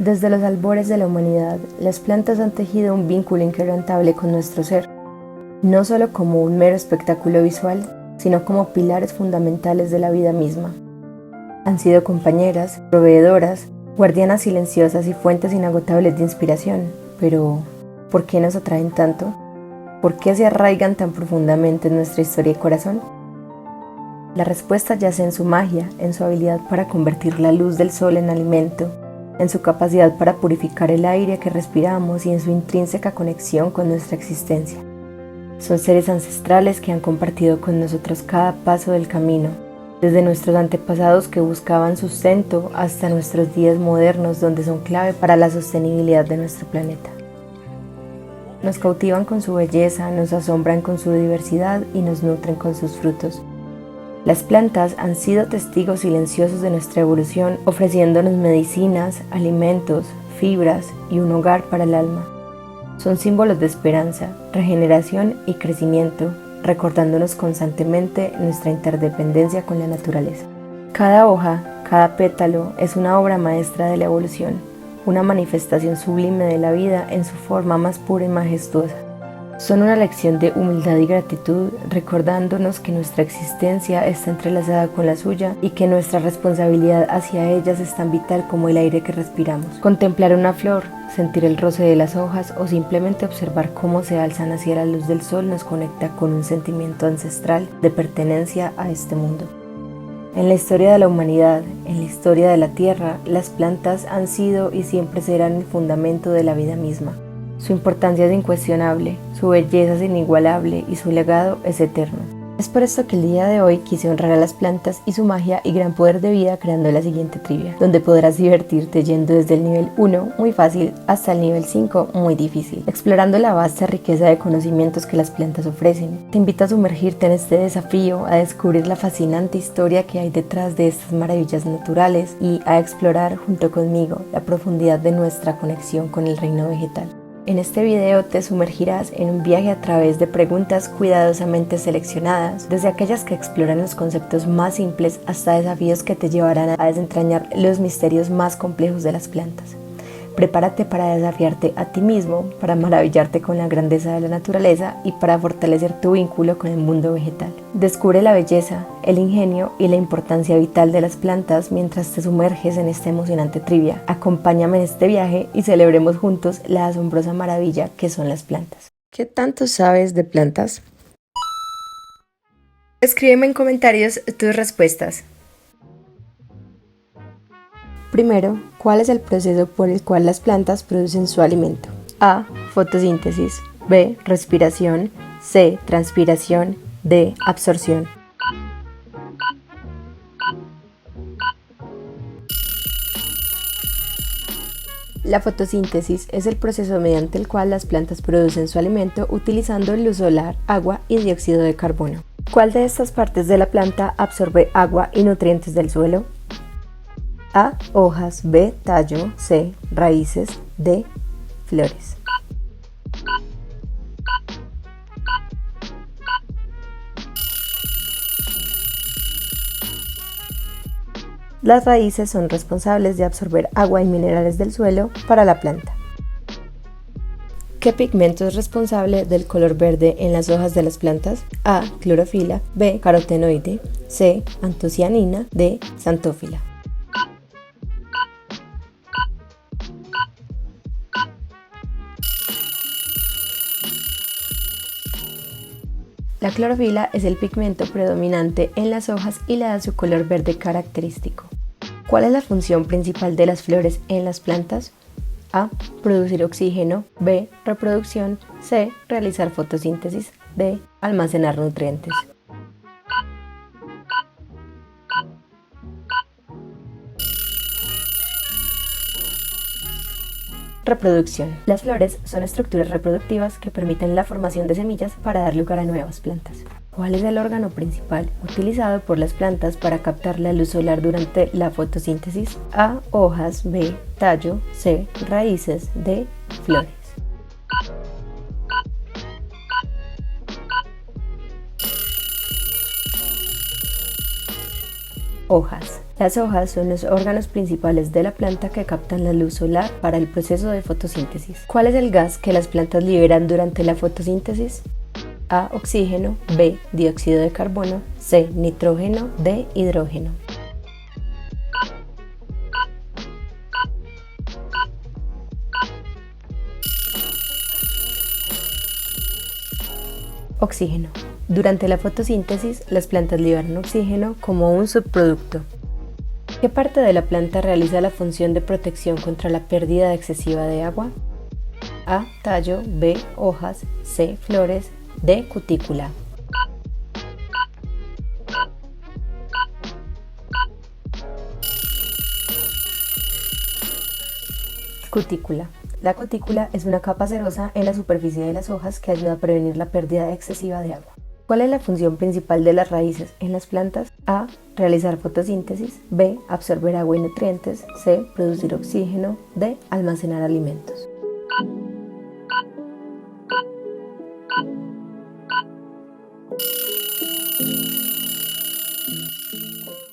Desde los albores de la humanidad, las plantas han tejido un vínculo inquebrantable con nuestro ser, no solo como un mero espectáculo visual, sino como pilares fundamentales de la vida misma. Han sido compañeras, proveedoras, guardianas silenciosas y fuentes inagotables de inspiración, pero ¿por qué nos atraen tanto? ¿Por qué se arraigan tan profundamente en nuestra historia y corazón? La respuesta yace en su magia, en su habilidad para convertir la luz del sol en alimento, en su capacidad para purificar el aire que respiramos y en su intrínseca conexión con nuestra existencia. Son seres ancestrales que han compartido con nosotros cada paso del camino, desde nuestros antepasados que buscaban sustento hasta nuestros días modernos donde son clave para la sostenibilidad de nuestro planeta. Nos cautivan con su belleza, nos asombran con su diversidad y nos nutren con sus frutos. Las plantas han sido testigos silenciosos de nuestra evolución, ofreciéndonos medicinas, alimentos, fibras y un hogar para el alma. Son símbolos de esperanza, regeneración y crecimiento, recordándonos constantemente nuestra interdependencia con la naturaleza. Cada hoja, cada pétalo es una obra maestra de la evolución, una manifestación sublime de la vida en su forma más pura y majestuosa. Son una lección de humildad y gratitud, recordándonos que nuestra existencia está entrelazada con la suya y que nuestra responsabilidad hacia ellas es tan vital como el aire que respiramos. Contemplar una flor, sentir el roce de las hojas o simplemente observar cómo se alzan hacia la luz del sol nos conecta con un sentimiento ancestral de pertenencia a este mundo. En la historia de la humanidad, en la historia de la tierra, las plantas han sido y siempre serán el fundamento de la vida misma. Su importancia es incuestionable, su belleza es inigualable y su legado es eterno. Es por esto que el día de hoy quise honrar a las plantas y su magia y gran poder de vida creando la siguiente trivia, donde podrás divertirte yendo desde el nivel 1, muy fácil, hasta el nivel 5, muy difícil, explorando la vasta riqueza de conocimientos que las plantas ofrecen. Te invito a sumergirte en este desafío, a descubrir la fascinante historia que hay detrás de estas maravillas naturales y a explorar junto conmigo la profundidad de nuestra conexión con el reino vegetal. En este video te sumergirás en un viaje a través de preguntas cuidadosamente seleccionadas, desde aquellas que exploran los conceptos más simples hasta desafíos que te llevarán a desentrañar los misterios más complejos de las plantas. Prepárate para desafiarte a ti mismo, para maravillarte con la grandeza de la naturaleza y para fortalecer tu vínculo con el mundo vegetal. Descubre la belleza, el ingenio y la importancia vital de las plantas mientras te sumerges en esta emocionante trivia. Acompáñame en este viaje y celebremos juntos la asombrosa maravilla que son las plantas. ¿Qué tanto sabes de plantas? Escríbeme en comentarios tus respuestas. Primero, ¿cuál es el proceso por el cual las plantas producen su alimento? A. Fotosíntesis. B. Respiración. C. Transpiración. D. Absorción. La fotosíntesis es el proceso mediante el cual las plantas producen su alimento utilizando luz solar, agua y dióxido de carbono. ¿Cuál de estas partes de la planta absorbe agua y nutrientes del suelo? A. Hojas. B. Tallo. C. Raíces. D. Flores. Las raíces son responsables de absorber agua y minerales del suelo para la planta. ¿Qué pigmento es responsable del color verde en las hojas de las plantas? A. Clorofila. B. Carotenoide. C. Antocianina. D. Xantófila. La clorofila es el pigmento predominante en las hojas y le da su color verde característico. ¿Cuál es la función principal de las flores en las plantas? A. Producir oxígeno. B. Reproducción. C. Realizar fotosíntesis. D. Almacenar nutrientes. Reproducción. Las flores son estructuras reproductivas que permiten la formación de semillas para dar lugar a nuevas plantas. ¿Cuál es el órgano principal utilizado por las plantas para captar la luz solar durante la fotosíntesis? A. Hojas. B. Tallo. C. Raíces. D. Flores. Hojas. Las hojas son los órganos principales de la planta que captan la luz solar para el proceso de fotosíntesis. ¿Cuál es el gas que las plantas liberan durante la fotosíntesis? A, oxígeno, B, dióxido de carbono, C, nitrógeno, D, hidrógeno. Oxígeno. Durante la fotosíntesis, las plantas liberan oxígeno como un subproducto. ¿Qué parte de la planta realiza la función de protección contra la pérdida excesiva de agua? A, tallo, B, hojas, C, flores, D, cutícula. Cutícula. La cutícula es una capa cerosa en la superficie de las hojas que ayuda a prevenir la pérdida excesiva de agua. ¿Cuál es la función principal de las raíces en las plantas? A, realizar fotosíntesis, B, absorber agua y nutrientes, C, producir oxígeno, D, almacenar alimentos.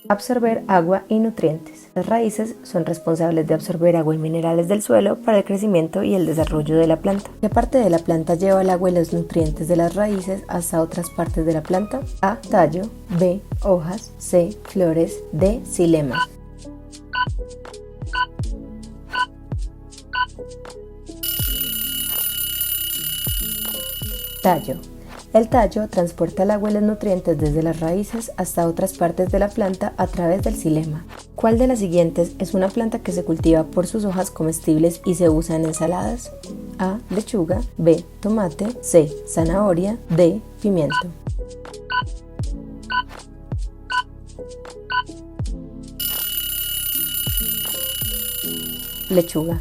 Absorber agua y nutrientes. Las raíces son responsables de absorber agua y minerales del suelo para el crecimiento y el desarrollo de la planta. ¿Qué parte de la planta lleva el agua y los nutrientes de las raíces hasta otras partes de la planta? A, tallo, B, hojas, C, flores, D, xilema. Tallo. El tallo transporta el agua y los nutrientes desde las raíces hasta otras partes de la planta a través del xilema. ¿Cuál de las siguientes es una planta que se cultiva por sus hojas comestibles y se usa en ensaladas? A, lechuga, B, tomate, C, zanahoria, D, pimiento. Lechuga.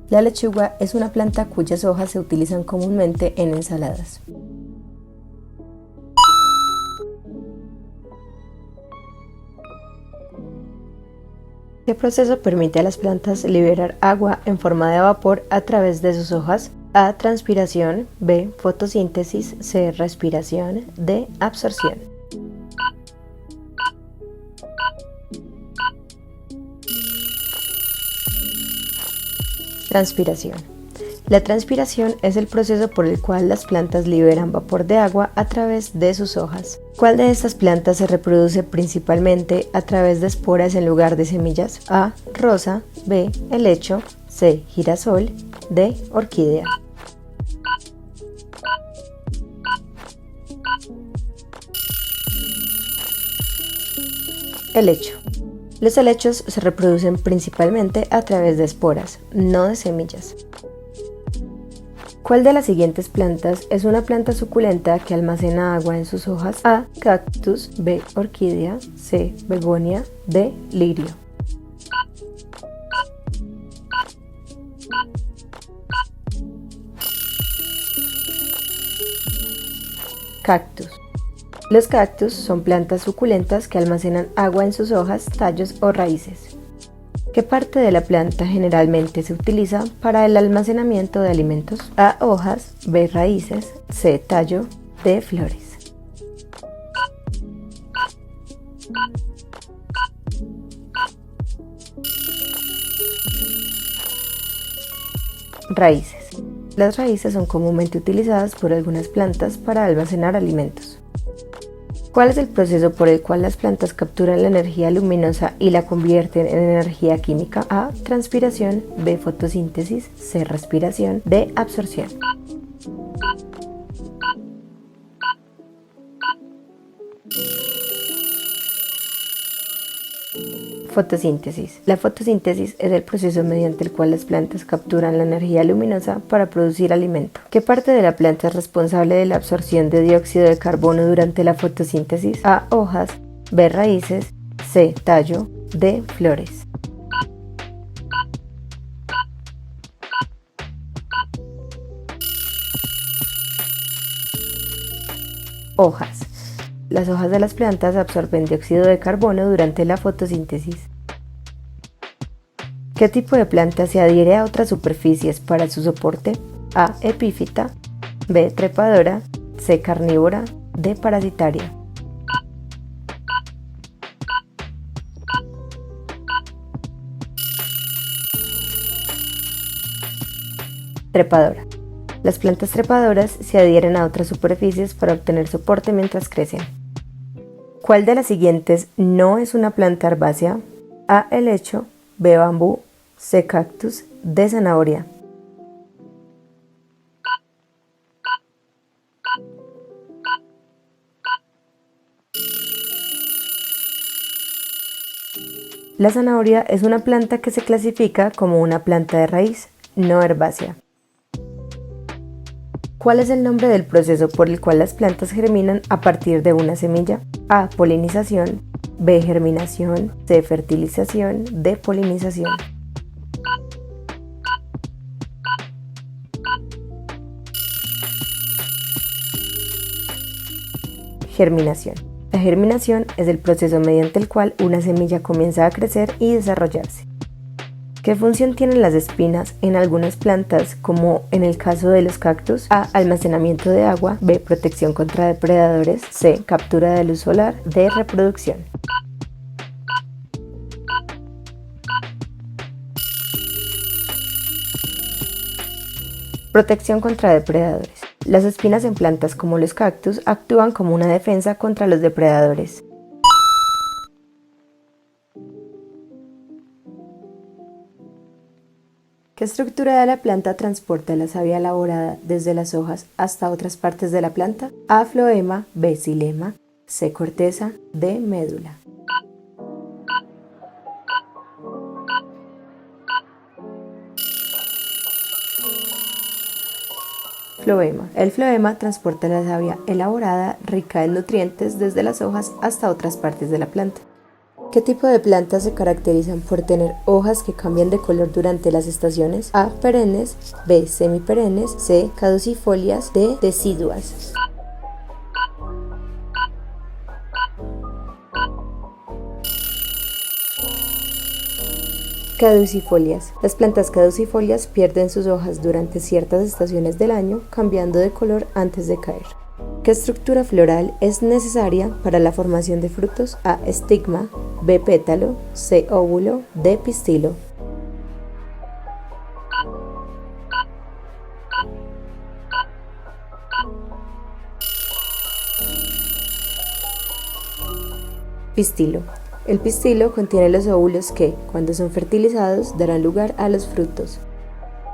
La lechuga es una planta cuyas hojas se utilizan comúnmente en ensaladas. ¿Qué proceso permite a las plantas liberar agua en forma de vapor a través de sus hojas? A, transpiración, B, fotosíntesis, C, respiración, D, absorción. Transpiración. La transpiración es el proceso por el cual las plantas liberan vapor de agua a través de sus hojas. ¿Cuál de estas plantas se reproduce principalmente a través de esporas en lugar de semillas? A, rosa, B, helecho, C, girasol, D, orquídea. Helecho. Los helechos se reproducen principalmente a través de esporas, no de semillas. ¿Cuál de las siguientes plantas es una planta suculenta que almacena agua en sus hojas? A, cactus, B, orquídea, C, begonia, D, lirio. Cactus. Los cactus son plantas suculentas que almacenan agua en sus hojas, tallos o raíces. ¿Qué parte de la planta generalmente se utiliza para el almacenamiento de alimentos? A, hojas, B, raíces, C, tallo, D, flores. Raíces. Las raíces son comúnmente utilizadas por algunas plantas para almacenar alimentos. ¿Cuál es el proceso por el cual las plantas capturan la energía luminosa y la convierten en energía química? A, transpiración, B, fotosíntesis, C, respiración, D, absorción. Fotosíntesis. La fotosíntesis es el proceso mediante el cual las plantas capturan la energía luminosa para producir alimento. ¿Qué parte de la planta es responsable de la absorción de dióxido de carbono durante la fotosíntesis? A, hojas, B, raíces, C, tallo, D, flores. Hojas. Las hojas de las plantas absorben dióxido de carbono durante la fotosíntesis. ¿Qué tipo de planta se adhiere a otras superficies para su soporte? A, epífita, B, trepadora, C, carnívora, D, parasitaria. Trepadora. Las plantas trepadoras se adhieren a otras superficies para obtener soporte mientras crecen. ¿Cuál de las siguientes no es una planta herbácea? A. Helecho, B. Bambú, C. Cactus, D. Zanahoria. La zanahoria es una planta que se clasifica como una planta de raíz, no herbácea. ¿Cuál es el nombre del proceso por el cual las plantas germinan a partir de una semilla? A. Polinización, B. Germinación, C. Fertilización, D. Polinización. Germinación. La germinación es el proceso mediante el cual una semilla comienza a crecer y desarrollarse. ¿Qué función tienen las espinas en algunas plantas, como en el caso de los cactus? A. Almacenamiento de agua, B. Protección contra depredadores, C. Captura de luz solar, D. Reproducción. Protección contra depredadores. Las espinas en plantas como los cactus actúan como una defensa contra los depredadores. ¿Qué estructura de la planta transporta la savia elaborada desde las hojas hasta otras partes de la planta? A. Floema, B. Xilema, C. Corteza, D. Médula. Floema. El floema transporta la savia elaborada rica en nutrientes desde las hojas hasta otras partes de la planta. ¿Qué tipo de plantas se caracterizan por tener hojas que cambian de color durante las estaciones? A. Perennes, B. Semiperennes, C. Caducifolias, D. Deciduas. Caducifolias. Las plantas caducifolias pierden sus hojas durante ciertas estaciones del año, cambiando de color antes de caer. ¿Qué estructura floral es necesaria para la formación de frutos? A. Estigma, B. Pétalo, C. Óvulo, D. Pistilo. Pistilo. El pistilo contiene los óvulos que, cuando son fertilizados, darán lugar a los frutos.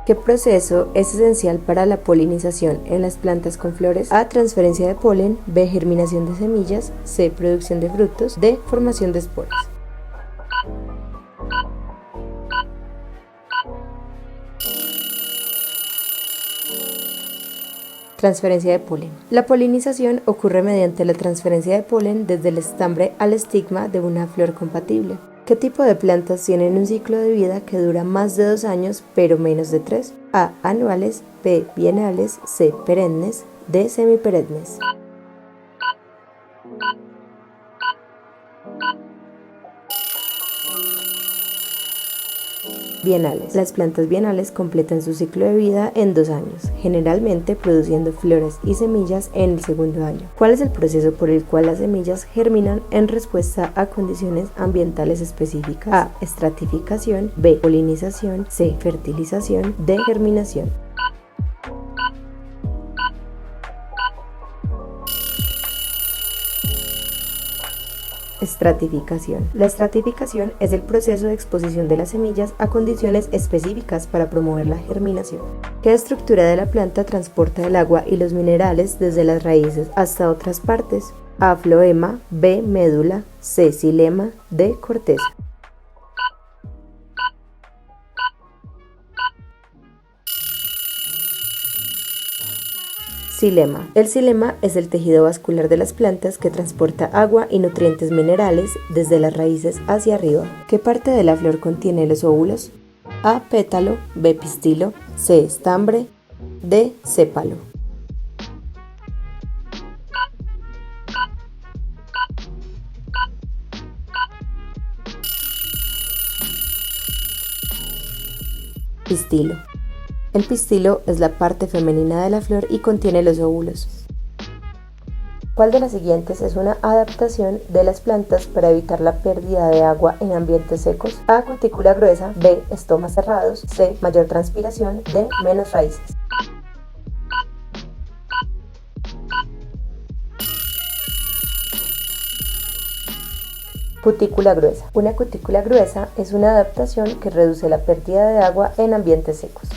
¿Qué proceso es esencial para la polinización en las plantas con flores? A. Transferencia de polen, B. Germinación de semillas, C. Producción de frutos, D. Formación de esporas. Transferencia de polen. La polinización ocurre mediante la transferencia de polen desde el estambre al estigma de una flor compatible. ¿Qué tipo de plantas tienen un ciclo de vida que dura más de 2 años pero menos de 3? A. Anuales, B. Bienales, C. Perennes, D. Semiperennes. Bienales. Las plantas bienales completan su ciclo de vida en 2 años, generalmente produciendo flores y semillas en el segundo año. ¿Cuál es el proceso por el cual las semillas germinan en respuesta a condiciones ambientales específicas? A. Estratificación, B. Polinización, C. Fertilización, D. Germinación. Estratificación. La estratificación es el proceso de exposición de las semillas a condiciones específicas para promover la germinación. ¿Qué estructura de la planta transporta el agua y los minerales desde las raíces hasta otras partes? A. Floema, B. Médula, C. Xilema, D. Corteza. Xilema. El xilema es el tejido vascular de las plantas que transporta agua y nutrientes minerales desde las raíces hacia arriba. ¿Qué parte de la flor contiene los óvulos? A. Pétalo, B. Pistilo, C. Estambre, D. Sépalo. Pistilo. El pistilo es la parte femenina de la flor y contiene los óvulos. ¿Cuál de las siguientes es una adaptación de las plantas para evitar la pérdida de agua en ambientes secos? A. Cutícula gruesa. B. Estomas cerrados. C. Mayor transpiración. D. Menos raíces. Cutícula gruesa. Una cutícula gruesa es una adaptación que reduce la pérdida de agua en ambientes secos.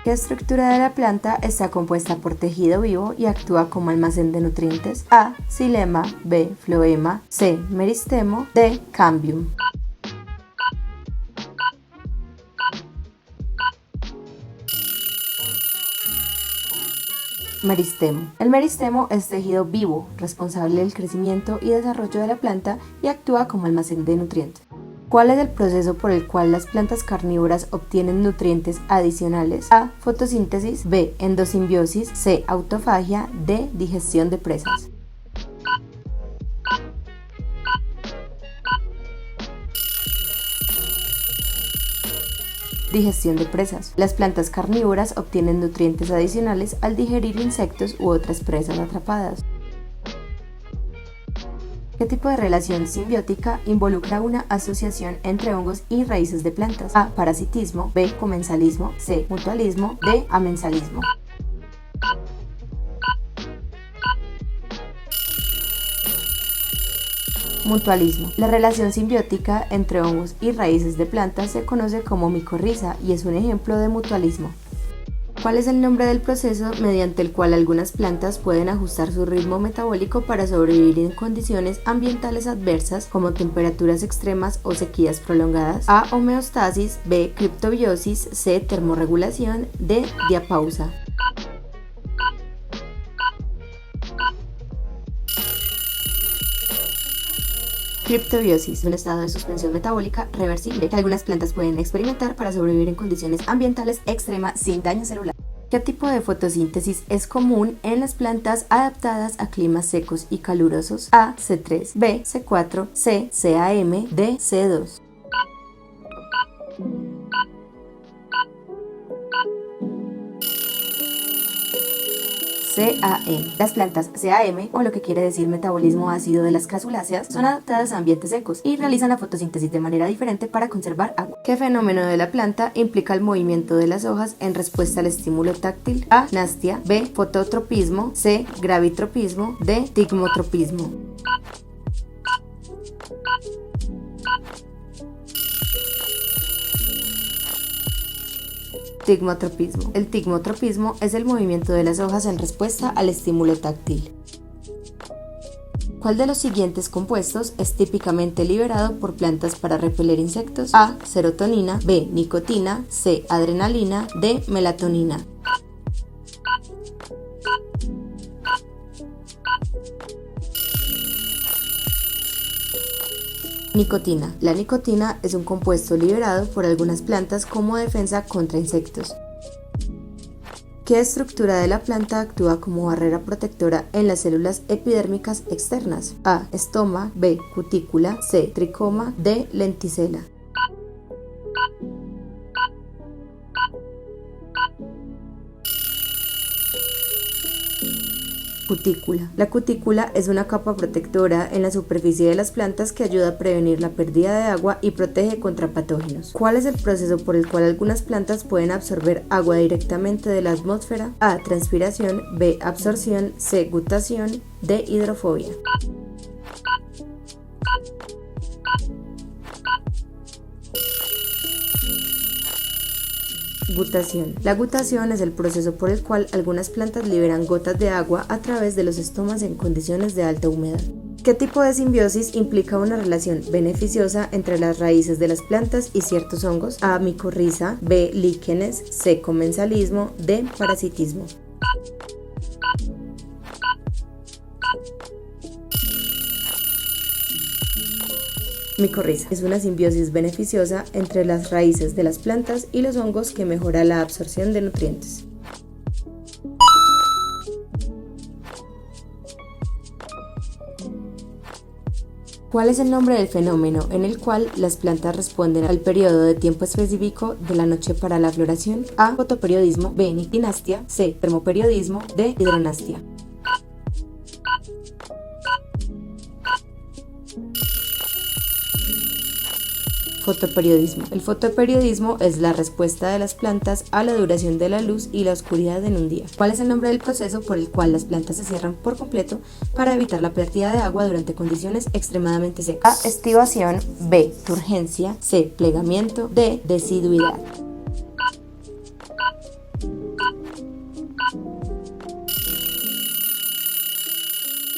¿Qué estructura de la planta está compuesta por tejido vivo y actúa como almacén de nutrientes? A. Xilema. B. Floema. C. Meristemo. D. Cambium. Meristemo. El meristemo es tejido vivo, responsable del crecimiento y desarrollo de la planta y actúa como almacén de nutrientes. ¿Cuál es el proceso por el cual las plantas carnívoras obtienen nutrientes adicionales? A. Fotosíntesis. B. Endosimbiosis. C. Autofagia. D. Digestión de presas. Digestión de presas. Las plantas carnívoras obtienen nutrientes adicionales al digerir insectos u otras presas atrapadas. ¿Qué tipo de relación simbiótica involucra una asociación entre hongos y raíces de plantas? A. Parasitismo. B. Comensalismo. C. Mutualismo. D. Amensalismo. Mutualismo. La relación simbiótica entre hongos y raíces de plantas se conoce como micorriza y es un ejemplo de mutualismo. ¿Cuál es el nombre del proceso mediante el cual algunas plantas pueden ajustar su ritmo metabólico para sobrevivir en condiciones ambientales adversas como temperaturas extremas o sequías prolongadas? A. Homeostasis. B. Criptobiosis. C. Termorregulación. D. Diapausa. Criptobiosis es un estado de suspensión metabólica reversible que algunas plantas pueden experimentar para sobrevivir en condiciones ambientales extremas sin daño celular. ¿Qué tipo de fotosíntesis es común en las plantas adaptadas a climas secos y calurosos? A. C3, B. C4, C. CAM, D. C2. CAM. Las plantas CAM, o lo que quiere decir metabolismo ácido de las crasuláceas, son adaptadas a ambientes secos y realizan la fotosíntesis de manera diferente para conservar agua. ¿Qué fenómeno de la planta implica el movimiento de las hojas en respuesta al estímulo táctil? A. Nastia. B. Fototropismo. C. Gravitropismo. D. Tigmotropismo. Tigmotropismo. El tigmotropismo es el movimiento de las hojas en respuesta al estímulo táctil. ¿Cuál de los siguientes compuestos es típicamente liberado por plantas para repeler insectos? A. Serotonina. B. Nicotina. C. Adrenalina. D. Melatonina. Nicotina. La nicotina es un compuesto liberado por algunas plantas como defensa contra insectos. ¿Qué estructura de la planta actúa como barrera protectora en las células epidérmicas externas? A. Estoma. B. Cutícula. C. Tricoma. D. Lenticela. Cutícula. La cutícula es una capa protectora en la superficie de las plantas que ayuda a prevenir la pérdida de agua y protege contra patógenos. ¿Cuál es el proceso por el cual algunas plantas pueden absorber agua directamente de la atmósfera? A. Transpiración. B. Absorción. C. Gutación. D. Hidrofobia. Gutación. La gutación es el proceso por el cual algunas plantas liberan gotas de agua a través de los estomas en condiciones de alta humedad. ¿Qué tipo de simbiosis implica una relación beneficiosa entre las raíces de las plantas y ciertos hongos? A. Micorriza. B. Líquenes. C. Comensalismo. D. Parasitismo. Micorriza. Es una simbiosis beneficiosa entre las raíces de las plantas y los hongos que mejora la absorción de nutrientes. ¿Cuál es el nombre del fenómeno en el cual las plantas responden al periodo de tiempo específico de la noche para la floración? A. Fotoperiodismo. B. Nictinastia. C. Termoperiodismo. D. Hidronastia. Fotoperiodismo. El fotoperiodismo es la respuesta de las plantas a la duración de la luz y la oscuridad en un día. ¿Cuál es el nombre del proceso por el cual las plantas se cierran por completo para evitar la pérdida de agua durante condiciones extremadamente secas? A. Estivación. B. Turgencia. C. Plegamiento. D. Deciduidad.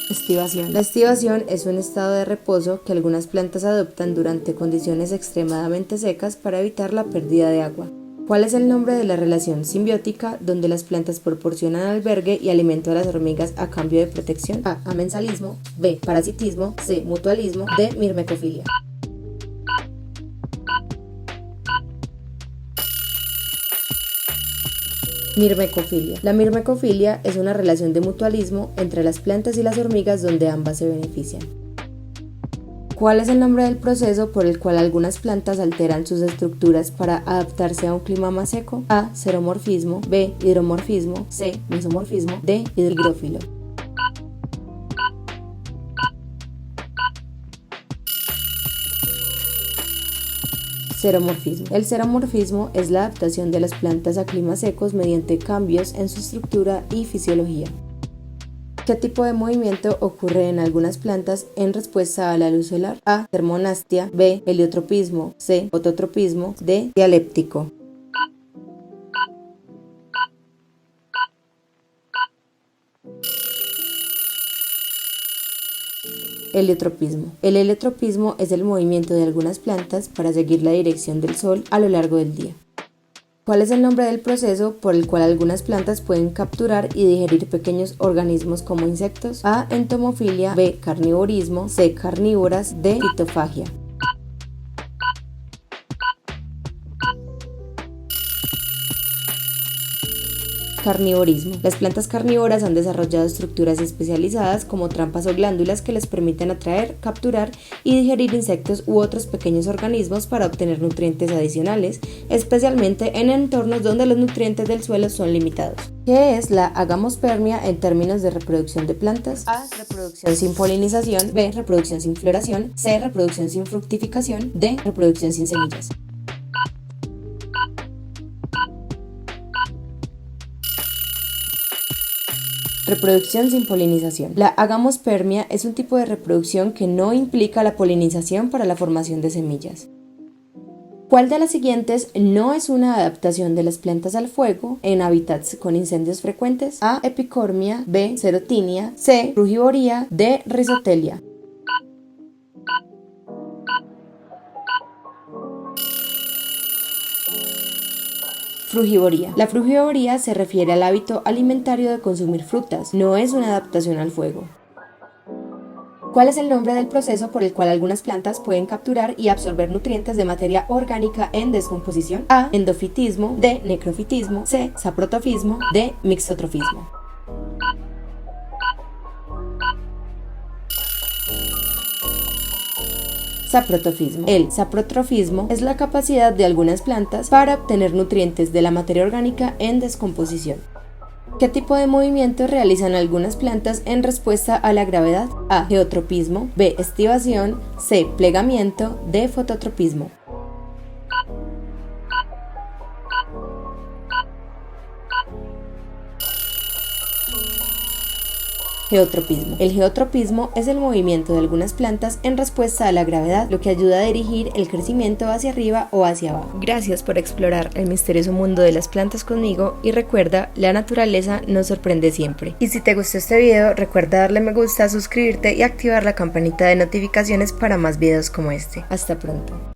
Estivación. La estivación es un estado de reposo que algunas plantas adoptan durante condiciones extremadamente secas para evitar la pérdida de agua. ¿Cuál es el nombre de la relación simbiótica donde las plantas proporcionan albergue y alimento a las hormigas a cambio de protección? A. Amensalismo. B. Parasitismo. C. Mutualismo. D. Mirmecofilia. Mirmecofilia. La mirmecofilia es una relación de mutualismo entre las plantas y las hormigas donde ambas se benefician. ¿Cuál es el nombre del proceso por el cual algunas plantas alteran sus estructuras para adaptarse a un clima más seco? A. Xeromorfismo. B. Hidromorfismo. C. Mesomorfismo. D. Hidrófilo. Xeromorfismo. El xeromorfismo es la adaptación de las plantas a climas secos mediante cambios en su estructura y fisiología. ¿Qué tipo de movimiento ocurre en algunas plantas en respuesta a la luz solar? A. Termonastia. B. Heliotropismo. C. Fototropismo. D. Dialéptico. Heliotropismo. El heliotropismo es el movimiento de algunas plantas para seguir la dirección del sol a lo largo del día. ¿Cuál es el nombre del proceso por el cual algunas plantas pueden capturar y digerir pequeños organismos como insectos? A. Entomofilia. B. Carnivorismo. C. Carnívoras. D. Fitofagia. Carnivorismo. Las plantas carnívoras han desarrollado estructuras especializadas como trampas o glándulas que les permiten atraer, capturar y digerir insectos u otros pequeños organismos para obtener nutrientes adicionales, especialmente en entornos donde los nutrientes del suelo son limitados. ¿Qué es la agamospermia en términos de reproducción de plantas? A. Reproducción sin polinización. B. Reproducción sin floración. C. Reproducción sin fructificación. D. Reproducción sin semillas. Reproducción sin polinización. La agamospermia es un tipo de reproducción que no implica la polinización para la formación de semillas. ¿Cuál de las siguientes no es una adaptación de las plantas al fuego en hábitats con incendios frecuentes? A. Epicormia. B. Serotinia. C. Frugivoría. D. Rhizotelia. Frugivoría. La frugivoría se refiere al hábito alimentario de consumir frutas, no es una adaptación al fuego. ¿Cuál es el nombre del proceso por el cual algunas plantas pueden capturar y absorber nutrientes de materia orgánica en descomposición? A. Endofitismo. D. Necrofitismo. C. Saprotofismo. D. Mixotrofismo. Saprotofismo. El saprotrofismo es la capacidad de algunas plantas para obtener nutrientes de la materia orgánica en descomposición. ¿Qué tipo de movimientos realizan algunas plantas en respuesta a la gravedad? A. Geotropismo. B. Estivación. C. Plegamiento. D. Fototropismo. Geotropismo. El geotropismo es el movimiento de algunas plantas en respuesta a la gravedad, lo que ayuda a dirigir el crecimiento hacia arriba o hacia abajo. Gracias por explorar el misterioso mundo de las plantas conmigo y recuerda, la naturaleza nos sorprende siempre. Y si te gustó este video, recuerda darle me gusta, suscribirte y activar la campanita de notificaciones para más videos como este. Hasta pronto.